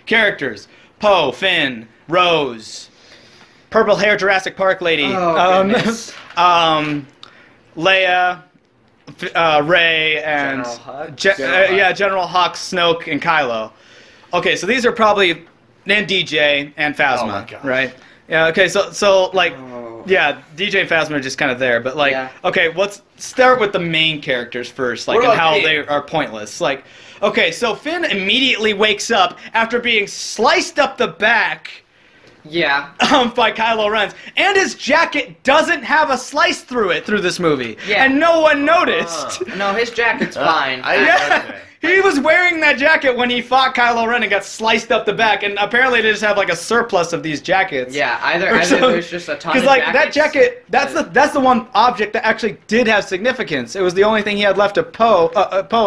Characters: Poe, Finn, Rose, purple hair Jurassic Park lady, goodness. Leia, Rey, and General Hux, Snoke, and Kylo. Okay, so these are probably, and DJ and Phasma, right? Yeah. Okay, so like, yeah, DJ and Phasma are just kind of there, but like, okay, let's start with the main characters first, like, and how they are pointless. Like, okay, so Finn immediately wakes up after being sliced up the back. Yeah. By Kylo Ren, and his jacket doesn't have a slice through it through this movie, and no one noticed. No, his jacket's fine. He was wearing that jacket when he fought Kylo Ren and got sliced up the back, and apparently they just have like a surplus of these jackets. Yeah, either there's just a ton of like jackets. that jacket, that's the one object that actually did have significance. It was the only thing he had left of Poe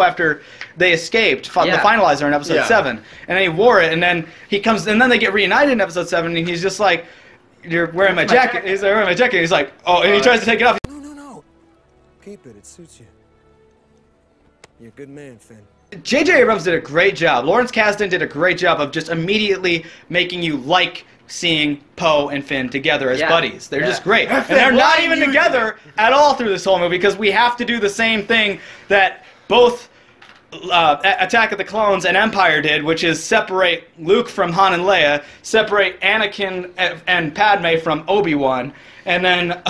after they escaped, fought the finalizer in Episode 7, and then he wore it, and then he comes, and then they get reunited in Episode 7, and he's just like, "You're wearing my jacket." He's like, "Wearing my jacket." He's like, "Oh," and he tries to take it off. No. Keep it. It suits you. You're a good man, Finn. J.J. Abrams did a great job. Lawrence Kasdan did a great job of just immediately making you like seeing Poe and Finn together as buddies. They're just great. And they're not even together at all through this whole movie, because we have to do the same thing that both Attack of the Clones and Empire did, which is separate Luke from Han and Leia, separate Anakin and Padme from Obi-Wan, and then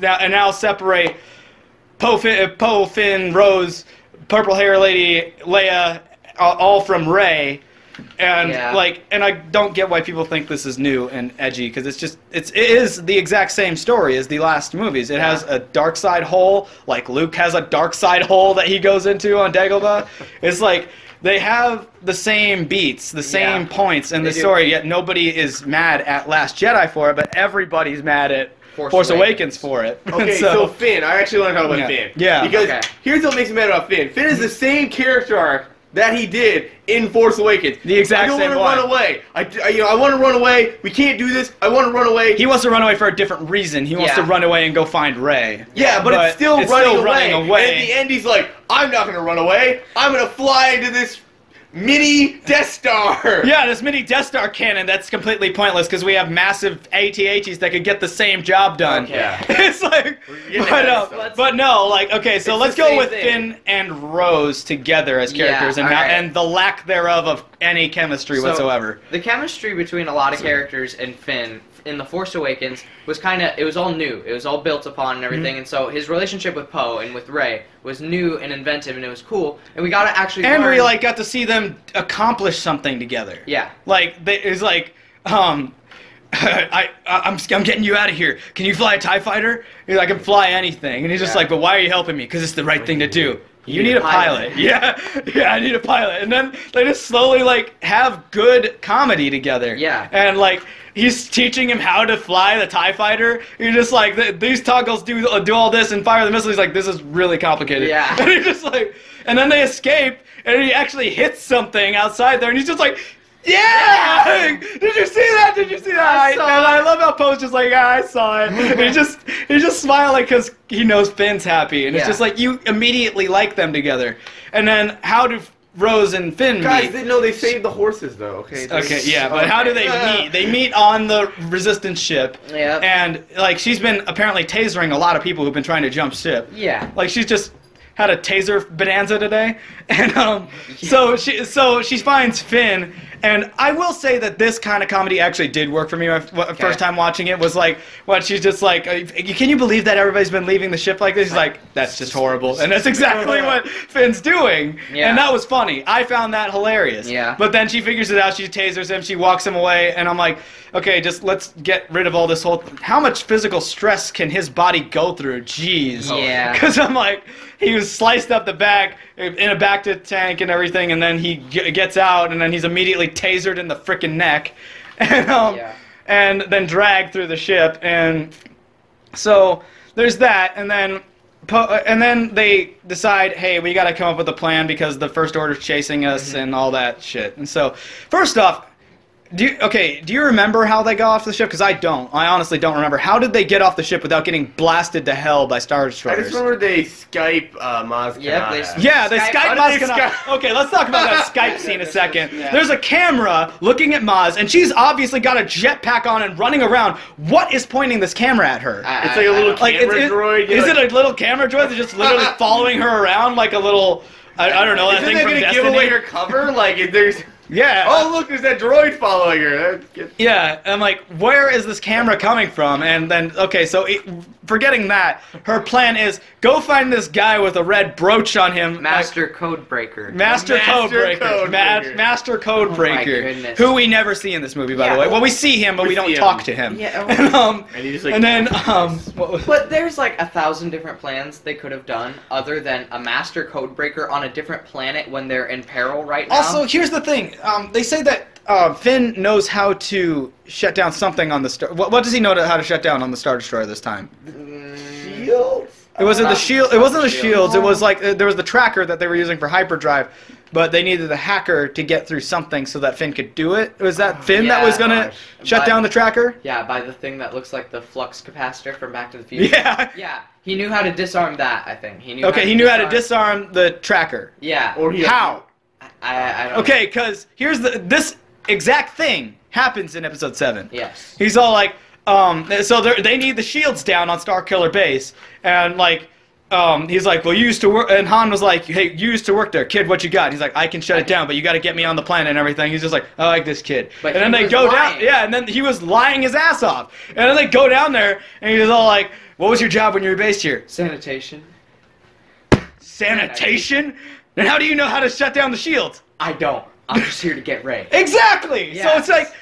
now separate Poe, Finn, Rose, purple hair lady, Leia, all from Rey, and and I don't get why people think this is new and edgy, because it is the exact same story as the last movies. It has a dark side hole, like Luke has a dark side hole that he goes into on Dagobah. It's like they have the same beats, the same points in the story, yet nobody is mad at Last Jedi for it, but everybody's mad at Force Awakens for it. Okay, so Finn, I actually want to talk about Finn. Yeah. Because here's what makes me mad about Finn. Finn is the same character arc that he did in Force Awakens. The exact same one. I don't want to run away. I want to run away. We can't do this. I want to run away. He wants to run away for a different reason. He wants to run away and go find Rey. Yeah, but it's still running away. And at the end, he's like, I'm not going to run away. I'm going to fly into this mini Death Star! Yeah, this mini Death Star cannon that's completely pointless because we have massive AT-ATs that could get the same job done. Okay. It's like, but no, like, okay, so let's go with Finn and Rose together as characters and the lack thereof of any chemistry whatsoever. The chemistry between a lot of characters and Finn in The Force Awakens was it was all new. It was all built upon and everything, and so his relationship with Poe and with Rey was new and inventive, and it was cool, and we got to actually learn. We, like, got to see them accomplish something together. Yeah. Like, it's like, I'm getting you out of here. Can you fly a TIE fighter? He's like, I can fly anything. And he's just like, but why are you helping me? Because it's the right thing to do. You need a pilot. Yeah, I need a pilot. And then they just slowly, like, have good comedy together. Yeah. And, like, he's teaching him how to fly the TIE fighter. You're just like, these toggles do all this and fire the missile. He's like, this is really complicated. Yeah. And he's just like, and then they escape, and he actually hits something outside there, and he's just like, yeah! Did you see that? Did you see that? And I love how Poe's just like, I saw it. And he's just smiling because he knows Finn's happy. And it's just like, you immediately like them together. And then how do Rose and Finn meet? Guys, they saved the horses, though, okay? But how do they meet? They meet on the Resistance ship. Yeah. And, like, she's been apparently tasering a lot of people who've been trying to jump ship. Yeah. Like, she's just had a taser bonanza today. And, so she finds Finn. And I will say that this kind of comedy actually did work for me. First time watching it was like, what, she's just like, can you believe that everybody's been leaving the ship like this? She's like, that's just horrible. And that's exactly what Finn's doing. Yeah. And that was funny. I found that hilarious. Yeah. But then she figures it out. She tasers him. She walks him away. And I'm like, okay, just let's get rid of all this whole... How much physical stress can his body go through? Jeez. Yeah. Because I'm like, he was sliced up the back in a back-to-tank and everything, and then he gets out, and then he's immediately tasered in the frickin' neck, and and then dragged through the ship, and so there's that, and then they decide, hey, we gotta come up with a plan because the First Order's chasing us and all that shit. And so, first off, Do you remember how they got off the ship? Because I don't. I honestly don't remember. How did they get off the ship without getting blasted to hell by Star Destroyers? I just remember they Skype Maz Yep, they Skype Maz Kanata. Okay, let's talk about that Skype scene a second. There's a camera looking at Maz, and she's obviously got a jetpack on and running around. What is pointing this camera at her? It's like a little camera droid. Is it a little camera droid that's just literally following her around like a little... I don't know, that thing from Destiny? Isn't that going to give away her cover? Like, there's... Yeah. Oh, look, there's that droid following her. Yeah, I'm like, where is this camera coming from? And then, okay, so forgetting that, her plan is go find this guy with a red brooch on him. Master Codebreaker. Master Codebreaker. Master Codebreaker. Who we never see in this movie, by the way. Well, we see him, but we don't talk to him. Yeah. But there's like 1,000 different plans they could have done other than a Master Codebreaker on a different planet when they're in peril right now. Also, here's the thing. They say that Finn knows how to shut down something on the Star... What does he know how to shut down on the Star Destroyer this time? Shields? It wasn't the shield. It wasn't the shields. It was like there was the tracker that they were using for hyperdrive, but they needed the hacker to get through something so that Finn could do it. Was that Finn that was gonna shut down the tracker? Yeah, by the thing that looks like the flux capacitor from Back to the Future. Yeah. Yeah. He knew how to disarm that. I think he knew. Okay, he knew how to disarm the tracker. Yeah. Or how? I don't. Okay, because here's this exact thing happens in episode 7. Yes. He's all like, so they need the shields down on Starkiller Base, and like, he's like, well, you used to work, and Han was like, hey, you used to work there, kid, what you got? He's like, I can shut it down, but you got to get me on the planet and everything. He's just like, I like this kid. But and then they go down, and then he was lying his ass off, and then they go down there, and he's all like, what was your job when you were based here? Sanitation. Sanitation? Then how do you know how to shut down the shields? I don't. I'm just here to get Rey. Exactly! Yes. So it's like,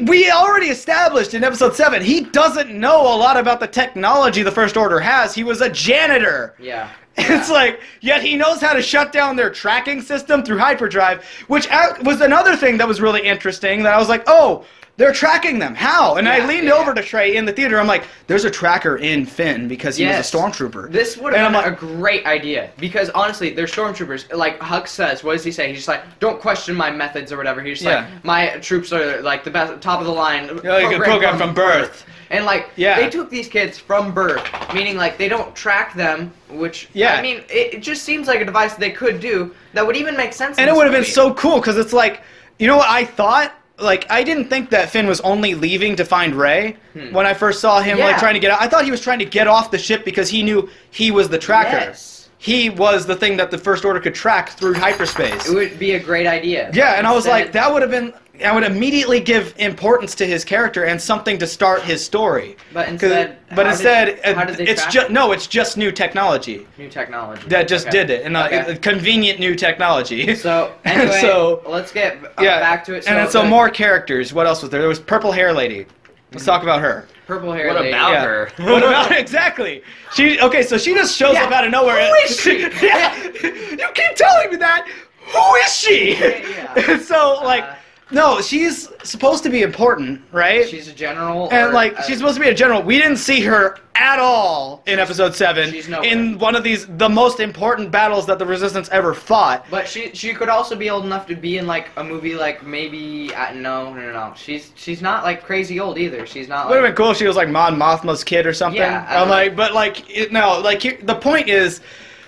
we already established in episode 7, he doesn't know a lot about the technology the First Order has. He was a janitor. Yeah. It's like, yet he knows how to shut down their tracking system through hyperdrive, which was another thing that was really interesting, that I was like, oh, they're tracking them. How? And I leaned over to Trey in the theater. I'm like, there's a tracker in Finn because he was a stormtrooper. This would have been a great idea because honestly, they're stormtroopers. Like Hux says, what does he say? He's just like, don't question my methods or whatever. He's just like, my troops are like the best, top of the line. Program from birth. And like, they took these kids from birth, meaning like they don't track them, which I mean, it just seems like a device they could do that would even make sense. And it would have been so cool because it's like, you know what I thought? Like, I didn't think that Finn was only leaving to find Rey when I first saw him, like, trying to get out. I thought he was trying to get off the ship because he knew he was the tracker. Yes. He was the thing that the First Order could track through hyperspace. It would be a great idea. Yeah, and I was like, that would have been... I would immediately give importance to his character and something to start his story. But instead, it's just new technology. New technology. That just did it, and convenient new technology. So anyway, let's get back to it. So more characters. What else was there? There was purple hair lady. Let's talk about her. Purple hair lady. What about her? What about her? Exactly? So she just shows up out of nowhere. Who is she? You keep telling me that. Who is she? So like. No, she's supposed to be important, right? She's a general. And, like, she's supposed to be a general. We didn't see her at all in Episode 7. She's nowhere. In one of the most important battles that the Resistance ever fought. But she could also be old enough to be in, like, a movie, like, maybe... No. She's not, like, crazy old either. She's not, like... Would have been cool if she was, like, Mon Mothma's kid or something. Yeah. The point is...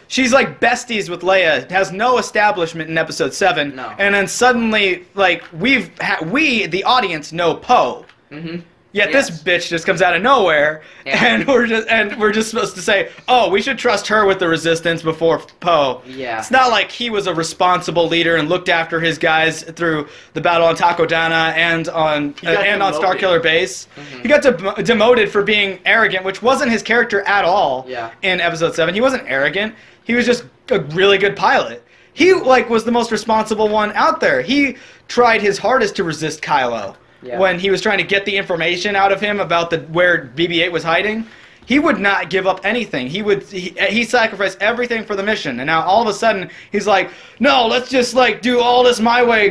She's like besties with Leia, has no establishment in Episode 7, no. And then suddenly, like, we, the audience, know Poe. Mm-hmm. Yet this bitch just comes out of nowhere, and we're just supposed to say, oh, we should trust her with the Resistance before Poe. Yeah. It's not like he was a responsible leader and looked after his guys through the battle on Takodana and on Starkiller Base. Mm-hmm. He got demoted for being arrogant, which wasn't his character at all. Yeah. In Episode 7, he wasn't arrogant. He was just a really good pilot. He was the most responsible one out there. He tried his hardest to resist Kylo. Yeah. When he was trying to get the information out of him about where BB-8 was hiding, he would not give up anything. He sacrificed everything for the mission, and now all of a sudden he's like, no, let's just do all this my way,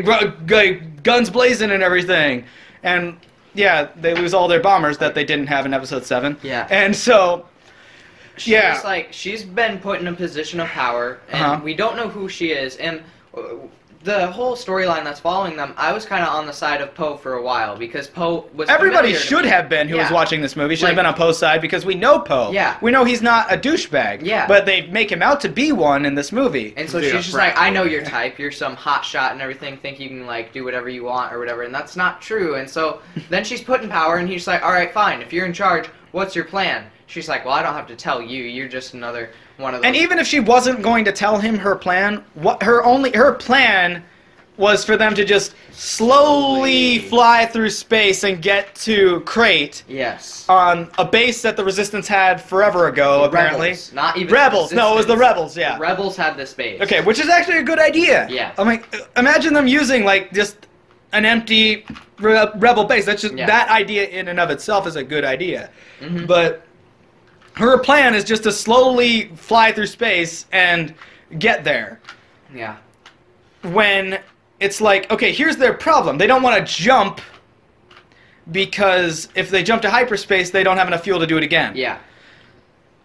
guns blazing and everything. And yeah, they lose all their bombers that they didn't have in Episode 7. Yeah. And so. She's been put in a position of power, and we don't know who she is, and the whole storyline that's following them, I was kind of on the side of Poe for a while because Poe was. Everybody should have been who was watching this movie should have been on Poe's side because we know Poe. Yeah. We know he's not a douchebag. Yeah. But they make him out to be one in this movie. And so she's just like, I know your type. You're some hot shot and everything. Think you can like do whatever you want or whatever, and that's not true. And so then she's put in power, and he's like, all right, fine. If you're in charge, what's your plan? She's like, well, I don't have to tell you. You're just another one of those. And even if she wasn't going to tell him her plan, her plan was for them to just slowly fly through space and get to Crate. Yes. On a base that the Resistance had forever ago, apparently. Rebels, not even Rebels. No, it was the Rebels. Yeah. The Rebels had this base. Okay, which is actually a good idea. Yeah. I mean, imagine them using like just an empty Rebel base. That's just that idea in and of itself is a good idea. Mm-hmm. But her plan is just to slowly fly through space and get there. Yeah. When it's like, okay, here's their problem. They don't want to jump because if they jump to hyperspace, they don't have enough fuel to do it again. Yeah.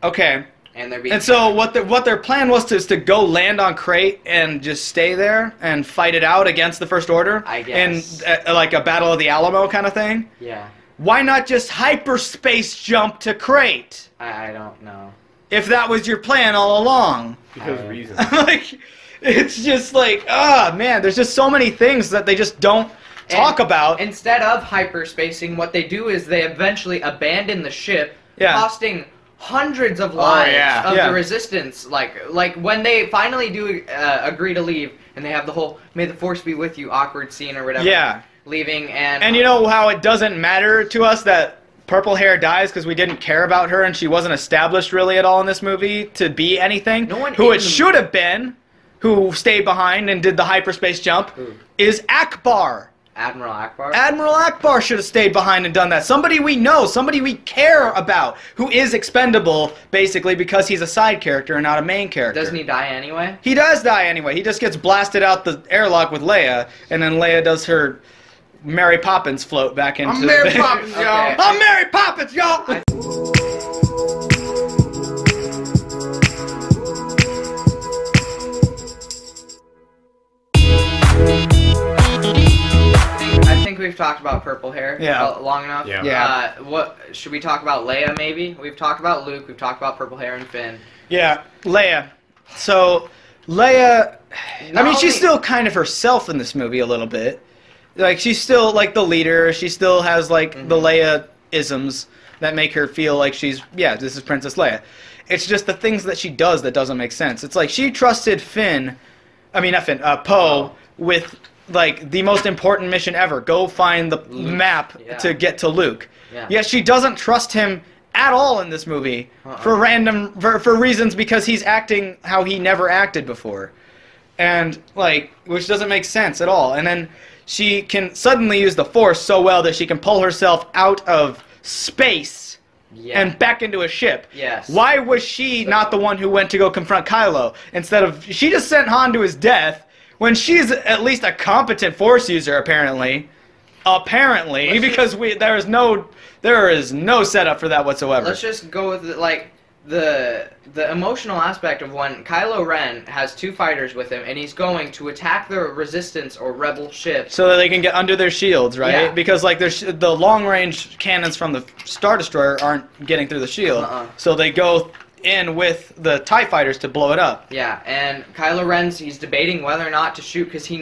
Okay. And they're being. And so what their plan was is to go land on Crate and just stay there and fight it out against the First Order. I guess. And like a Battle of the Alamo kind of thing. Yeah. Why not just hyperspace jump to Crate? I don't know. If that was your plan all along. Because reasons. Like, it's just like, man, there's just so many things that they just don't talk about. Instead of hyperspacing, what they do is they eventually abandon the ship, costing hundreds of lives of the Resistance. Like when they finally do agree to leave, and they have the whole "May the Force be with you" awkward scene or whatever. Yeah. Leaving and. And you know how it doesn't matter to us that Purple Hair dies because we didn't care about her and she wasn't established really at all in this movie to be anything. No one who it should have been, who stayed behind and did the hyperspace jump, is Akbar. Admiral Akbar? Admiral Akbar should have stayed behind and done that. Somebody we know, somebody we care about, who is expendable, basically, because he's a side character and not a main character. Doesn't he die anyway? He does die anyway. He just gets blasted out the airlock with Leia, and then Leia does her Mary Poppins float back into... I'm Mary Poppins, y'all! I'm Mary Poppins, y'all! I think we've talked about Purple Hair long enough. Yeah. What should we talk about? Leia, maybe? We've talked about Luke. We've talked about Purple Hair and Finn. Yeah, Leia. So, Leia... I mean, she's still kind of herself in this movie a little bit. Like, she's still, like, the leader. She still has, like, the Leia-isms that make her feel like she's, this is Princess Leia. It's just the things that she does that doesn't make sense. It's like she trusted Poe with, like, the most important mission ever. Go find the map to get to Luke. Yeah. Yet she doesn't trust him at all in this movie for reasons because he's acting how he never acted before. And, like, which doesn't make sense at all. And then she can suddenly use the Force so well that she can pull herself out of space and back into a ship. Yes. Why was she not the one who went to go confront Kylo? Instead of... She just sent Han to his death when she's at least a competent Force user, apparently. Apparently. Because there is no setup for that whatsoever. Let's just go with, like... The emotional aspect of when Kylo Ren has two fighters with him and he's going to attack the Resistance or Rebel ship so that they can get under their shields, right? Yeah. Because like the long-range cannons from the Star Destroyer aren't getting through the shield, so they go in with the TIE fighters to blow it up. Yeah, and Kylo Ren's he's debating whether or not to shoot because he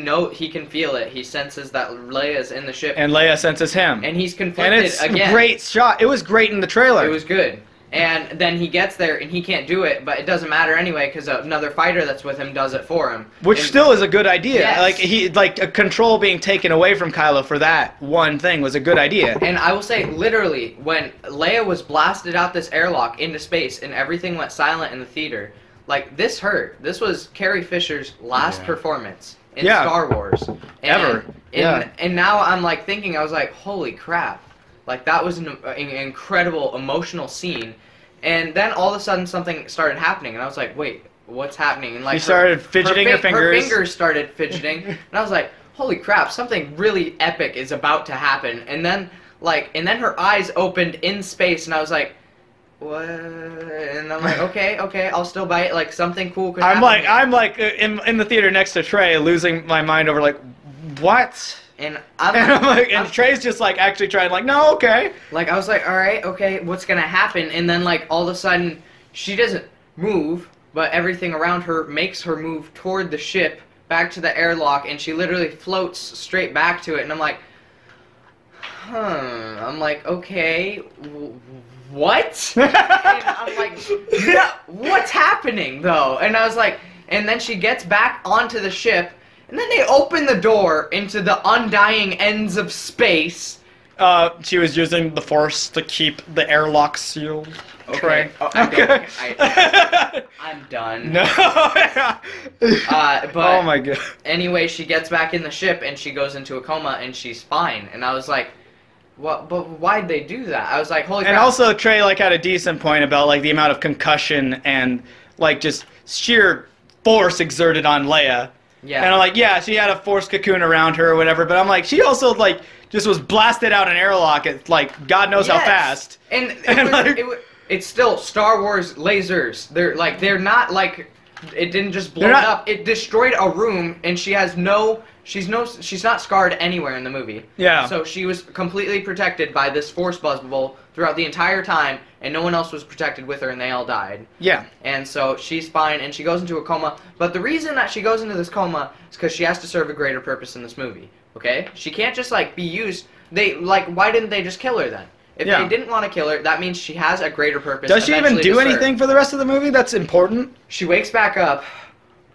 can feel it. He senses that Leia's in the ship, and Leia senses him, and he's conflicted and it's again. A great shot. It was great in the trailer. It was good. And then he gets there and he can't do it, but it doesn't matter anyway because another fighter that's with him does it for him. Which still is a good idea. Yes. Like a control being taken away from Kylo for that one thing was a good idea. And I will say, literally, when Leia was blasted out this airlock into space and everything went silent in the theater, like this hurt. This was Carrie Fisher's last performance in Star Wars. Ever. And now I'm like thinking, I was like, holy crap. Like, that was an incredible emotional scene. And then all of a sudden something started happening. And I was like, wait, what's happening? And like she started fidgeting her fingers. Her fingers started fidgeting. And I was like, holy crap, something really epic is about to happen. And then her eyes opened in space. And I was like, what? And I'm like, okay, I'll still buy it. Like, something cool could happen. I'm like in the theater next to Trey, losing my mind over like, what? And I'm like, and Trey's just like actually trying, like, no, okay. Like, I was like, all right, okay, what's gonna happen? And then like all of a sudden, she doesn't move, but everything around her makes her move toward the ship, back to the airlock, and she literally floats straight back to it. And I'm like, I'm like, okay, what? And I'm like, what's happening though? And I was like, and then she gets back onto the ship. And then they open the door into the undying ends of space. She was using the Force to keep the airlock sealed. Okay. Oh, okay. I'm done. No. But oh my god. Anyway, she gets back in the ship and she goes into a coma and she's fine. And I was like, what? But why'd they do that? I was like, holy crap. And also, Trey like had a decent point about like the amount of concussion and like just sheer force exerted on Leia. Yeah. And I'm like, yeah, she had a force cocoon around her or whatever, but I'm like, she also like just was blasted out an airlock at like God knows how fast. And it's still Star Wars lasers. They're not like, it didn't just blow it up. It destroyed a room, and she's not scarred anywhere in the movie. Yeah. So she was completely protected by this force bubble throughout the entire time, and no one else was protected with her, and they all died. Yeah. And so she's fine, and she goes into a coma. But the reason that she goes into this coma is because she has to serve a greater purpose in this movie. Okay? She can't just like be used. Why didn't they just kill her then? If they didn't want to kill her, that means she has a greater purpose. Does she even do anything for the rest of the movie that's important? She wakes back up,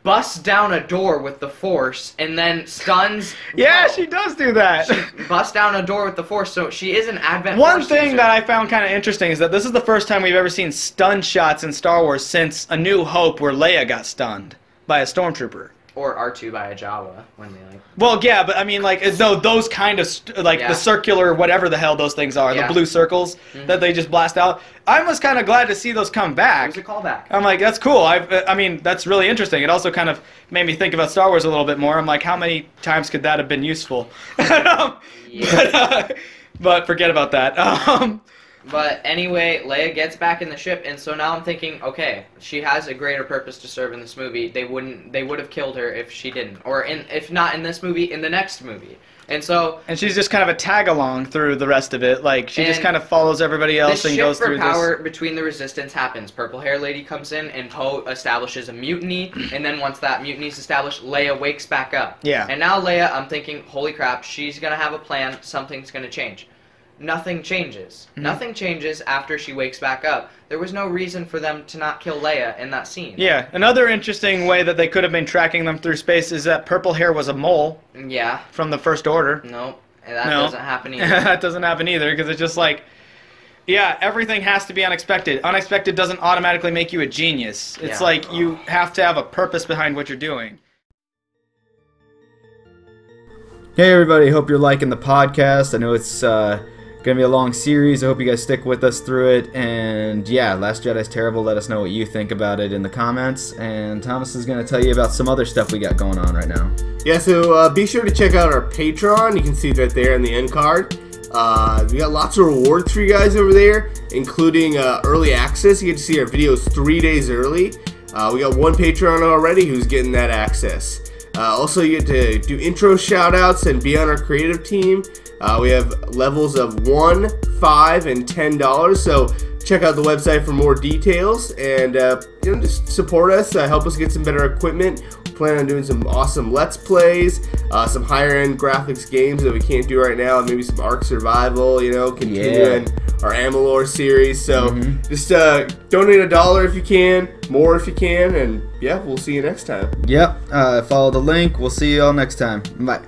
busts down a door with the Force, and then stuns... Yeah, she does do that. She busts down a door with the Force, so she is an Advent One Force thing user. that I found kind of interesting is that this is the first time we've ever seen stun shots in Star Wars since A New Hope, where Leia got stunned by a stormtrooper. Or R2 by a Jawa, when they like... Well, yeah, but I mean, like, those kind of, the circular, whatever the hell those things are, the blue circles that they just blast out. I was kind of glad to see those come back. It was a callback. I'm like, that's cool. I mean, that's really interesting. It also kind of made me think about Star Wars a little bit more. I'm like, how many times could that have been useful? But forget about that. But anyway, Leia gets back in the ship, and so now I'm thinking, okay, she has a greater purpose to serve in this movie. They would have killed her if she didn't, or if not in this movie, in the next movie. And so, and she's just kind of a tag along through the rest of it. Like she just kind of follows everybody else and goes through this. The shift for power between the Resistance happens. Purple hair lady comes in, and Poe establishes a mutiny, and then once that mutiny is established, Leia wakes back up. Yeah. And now Leia, I'm thinking, holy crap, she's gonna have a plan. Something's gonna change. Nothing changes. Nothing changes after she wakes back up. There was no reason for them to not kill Leia in that scene. Yeah. Another interesting way that they could have been tracking them through space is that purple hair was a mole. Yeah. From the First Order. Nope. That doesn't happen either. That doesn't happen either, because it's just like, yeah, everything has to be unexpected. Unexpected doesn't automatically make you a genius. It's like you have to have a purpose behind what you're doing. Hey everybody, hope you're liking the podcast. I know it's gonna be a long series. I hope you guys stick with us through it. And yeah, Last Jedi's terrible. Let us know what you think about it in the comments. And Thomas is gonna tell you about some other stuff we got going on right now. Yeah, so be sure to check out our Patreon. You can see it right there in the end card. We got lots of rewards for you guys over there, including early access. You get to see our videos 3 days early. We got one Patreon already who's getting that access. Also, you get to do intro shout-outs and be on our creative team. We have levels of $1, $5, and $10, so check out the website for more details. And just support us, help us get some better equipment. We plan on doing some awesome Let's Plays, some higher-end graphics games that we can't do right now, and maybe some Ark Survival, continuing our Amalur series. So just donate $1 if you can, more if you can, and yeah, we'll see you next time. Yep, follow the link. We'll see you all next time. Bye.